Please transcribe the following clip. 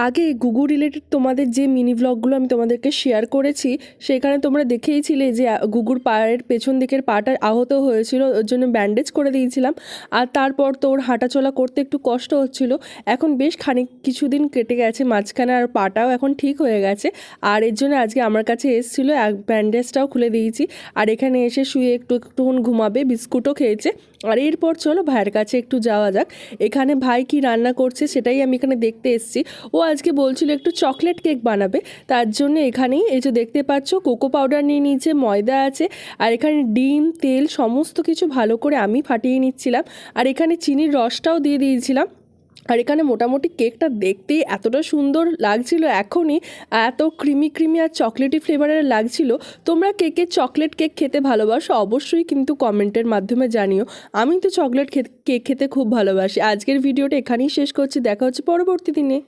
আগে গুগু রিলেটেড তোমাদের যে মিনি ব্লগগুলো আমি তোমাদেরকে শেয়ার করেছি, সেখানে তোমরা দেখেইছিলে যে গুগুর পায়ের পেছন দিকের পাটা আহত হয়েছিল, ওর জন্য ব্যান্ডেজ করে দিয়েছিলাম। আর তারপর তো ওর হাঁটাচলা করতে একটু কষ্ট হচ্ছিল। এখন বেশ কিছুদিন কেটে গেছে মাঝখানে, আর পাটাও এখন ঠিক হয়ে গেছে। আর এর জন্য আজকে আমার কাছে এসেছিলো, ব্যান্ডেজটাও খুলে দিয়েছি। আর এখানে এসে শুয়ে একটুক্ষণ ঘুমাবে, বিস্কুটও খেয়েছে। আর এরপর চলো ভাইয়ের কাছে একটু যাওয়া যাক। এখানে ভাই কি রান্না করছে সেটাই আমি এখানে দেখতে এসেছি। ও আজকে বলছিল একটু চকলেট কেক বানাবে, তার জন্য এখানেই এই যে দেখতে পাচ্ছ কোকো পাউডার নিয়ে নিয়েছে, ময়দা আছে, আর এখানে ডিম, তেল সমস্ত কিছু ভালো করে আমি ফাটিয়ে নিচ্ছিলাম। আর এখানে চিনির রসটাও দিয়ে দিয়েছিলাম। আর এখানে মোটামুটি কেকটা দেখতেই এতটা সুন্দর লাগছিল, এখনই এত ক্রিমি আর চকলেটি ফ্লেভারের লাগছিল। তোমরা চকলেট কেক খেতে ভালোবাসো অবশ্যই কিন্তু কমেন্টের মাধ্যমে জানিও। আমি তো কেক খেতে খুব ভালোবাসি। আজকের ভিডিওটা এখানেই শেষ করছি, দেখা হচ্ছে পরবর্তী দিনে।